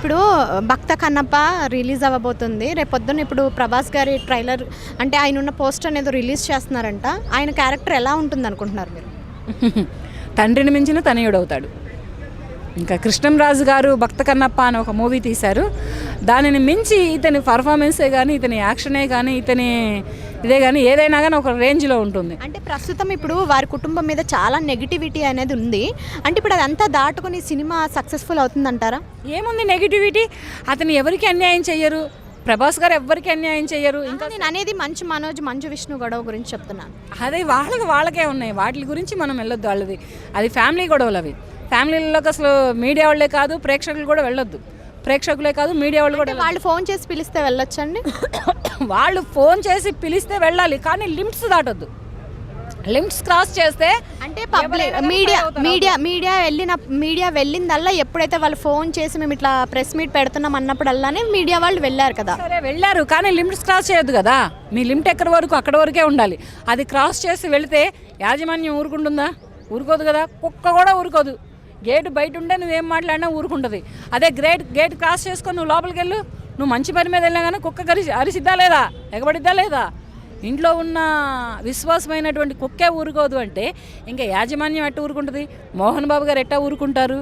ఇప్పుడు భక్త కన్నప్ప రిలీజ్ అవ్వబోతుంది రేపొద్దున. ఇప్పుడు ప్రభాస్ గారి ట్రైలర్ అంటే ఆయన ఉన్న పోస్టర్ అనేది రిలీజ్ చేస్తున్నారంట. ఆయన క్యారెక్టర్ ఎలా ఉంటుంది అనుకుంటున్నారు మీరు? తండ్రిని మించిన తనయుడవుతాడు. ఇంకా కృష్ణంరాజు గారు భక్త కన్నప్ప అని ఒక మూవీ తీశారు. దానిని మించి ఇతని పర్ఫార్మెన్సే కానీ, ఇతని యాక్షనే కానీ, ఇతని ఇదే కానీ ఏదైనా కానీ ఒక రేంజ్లో ఉంటుంది. అంటే ప్రస్తుతం ఇప్పుడు వారి కుటుంబం మీద చాలా నెగిటివిటీ అనేది ఉంది. అంటే ఇప్పుడు అదంతా దాటుకుని సినిమా సక్సెస్ఫుల్ అవుతుందంటారా? ఏముంది నెగిటివిటీ? అతను ఎవరికి అన్యాయం చెయ్యరు, ప్రభాస్ గారు ఎవరికి అన్యాయం చెయ్యరు. ఇంకా నేను అనేది మంచు విష్ణు గొడవ గురించి చెప్తున్నాను. అదే వాళ్ళకే ఉన్నాయి, వాటి గురించి మనం వెళ్ళొద్దు. వాళ్ళది అది ఫ్యామిలీ గొడవలు. అవి ఫ్యామిలీలోకి అసలు మీడియా వాళ్ళే కాదు, ప్రేక్షకులు కూడా వెళ్ళొద్దు. ప్రేక్షకులే కాదు, మీడియా వాళ్ళు కూడా. వాళ్ళు ఫోన్ చేసి పిలిస్తే వెళ్ళొచ్చండి? వాళ్ళు ఫోన్ చేసి పిలిస్తే వెళ్ళాలి, కానీ లిమిట్స్ దాటొద్దు. లిమిట్స్ క్రాస్ చేస్తే అంటే పబ్లిక్ మీడియా వెళ్ళిందల్లా ఎప్పుడైతే వాళ్ళు ఫోన్ చేసి మేము ఇట్లా ప్రెస్ మీట్ పెడుతున్నాం అన్నప్పుడల్లానే మీడియా వాళ్ళు వెళ్ళారు కదా. సరే వెళ్ళారు, కానీ లిమిట్స్ క్రాస్ చేయొద్దు కదా. మీ లిమిట్ ఎక్కడి వరకు అక్కడ వరకే ఉండాలి. అది క్రాస్ చేసి వెళితే యాజమాన్యం ఊరుకుంటుందా? ఊరుకోదు కదా. కుక్క కూడా ఊరుకోదు. గేటు బయట ఉంటే నువ్వేం మాట్లాడినా ఊరుకుంటుంది. అదే గేట్ క్రాస్ చేసుకొని నువ్వు లోపలికి వెళ్ళు, నువ్వు మంచి పని మీద వెళ్ళినా కానీ కుక్క అరిసిద్దా లేదా, ఎగబడిద్దా లేదా? ఇంట్లో ఉన్న విశ్వాసమైనటువంటి కుక్కే ఊరుకోదు అంటే ఇంకా యాజమాన్యం ఎట్ట ఊరుకుంటుంది? మోహన్ బాబు గారు ఎట్టా ఊరుకుంటారు?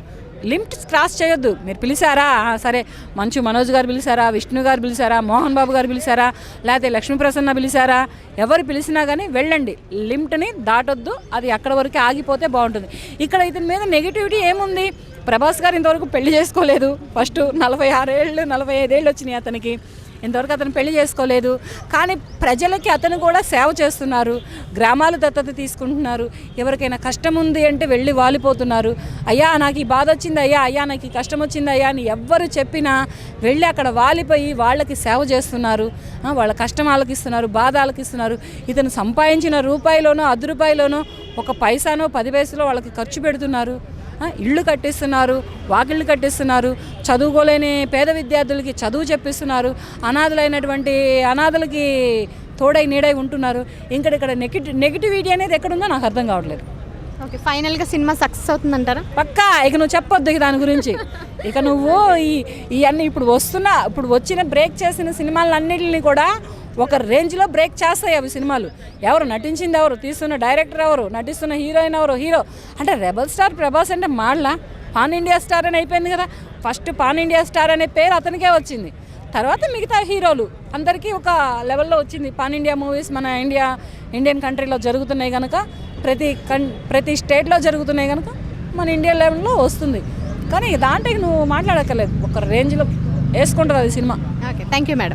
లిమిట్స్ క్రాస్ చేయొద్దు. మీరు పిలిచారా, సరే మనోజ్ గారు పిలిచారా, విష్ణు గారు పిలిచారా, మోహన్ బాబు గారు పిలిచారా, లేకపోతే లక్ష్మీప్రసన్న పిలిచారా, ఎవరు పిలిచినా కానీ వెళ్ళండి. లిమిట్ని దాటొద్దు. అది అక్కడ వరకే ఆగిపోతే బాగుంటుంది. ఇక్కడ ఇతని మీద నెగిటివిటీ ఏముంది? ప్రభాస్ గారు ఇంతవరకు పెళ్లి చేసుకోలేదు. ఫస్ట్ 45 ఏళ్ళు వచ్చినాయి అతనికి. ఇంతవరకు అతను పెళ్లి చేసుకోలేదు, కానీ ప్రజలకి అతను కూడా సేవ చేస్తున్నారు. గ్రామాలు దత్తత తీసుకుంటున్నారు. ఎవరికైనా కష్టం ఉంది అంటే వెళ్ళి వాలిపోతున్నారు. అయ్యా నాకు ఈ బాధ వచ్చింది, అయ్యా నాకు ఈ కష్టం వచ్చింది అయ్యా అని ఎవ్వరు చెప్పినా వెళ్ళి అక్కడ వాలిపోయి వాళ్ళకి సేవ చేస్తున్నారు. వాళ్ళ కష్టం ఆలకిస్తున్నారు, బాధ ఆలకిస్తున్నారు. ఇతను సంపాదించిన రూపాయిలోనో 10 రూపాయలోనో 1 పైసానో 10 పైసలో వాళ్ళకి ఖర్చు పెడుతున్నారు. ఇళ్ళు కట్టిస్తున్నారు, వాకిళ్ళు కట్టిస్తున్నారు. చదువుకోలేని పేద విద్యార్థులకి చదువు చెప్పిస్తున్నారు. అనాథలకి తోడై నీడై ఉంటున్నారు. ఇక్కడ నెగిటివిటీ అనేది ఎక్కడుందో నాకు అర్థం కావట్లేదు. ఓకే, ఫైనల్గా సినిమా సక్సెస్ అవుతుందంటారా? పక్కా. ఇక నువ్వు చెప్పొద్దు దాని గురించి. ఇక నువ్వు ఇవన్నీ ఇప్పుడు వచ్చిన బ్రేక్ చేసిన సినిమాలన్నింటినీ కూడా ఒక రేంజ్లో బ్రేక్ చేస్తాయి అవి సినిమాలు. ఎవరు నటించింది, ఎవరు తీస్తున్న డైరెక్టర్, ఎవరు నటిస్తున్న హీరోయిన్, ఎవరు హీరో అంటే రెబల్ స్టార్ ప్రభాస్ అంటే మాడలా పాన్ ఇండియా స్టార్ అని అయిపోయింది కదా. ఫస్ట్ పాన్ ఇండియా స్టార్ అనే పేరు అతనికే వచ్చింది. తర్వాత మిగతా హీరోలు అందరికీ ఒక లెవెల్లో వచ్చింది. పాన్ ఇండియా మూవీస్ మన ఇండియన్ కంట్రీలో జరుగుతున్నాయి కనుక, ప్రతి స్టేట్లో జరుగుతున్నాయి కనుక మన ఇండియా లెవెల్లో వస్తుంది. కానీ దాంట్లో నువ్వు మాట్లాడక్కర్లేదు, ఒక రేంజ్లో వేసుకుంటుంది అది cinema. Okay, thank you madam.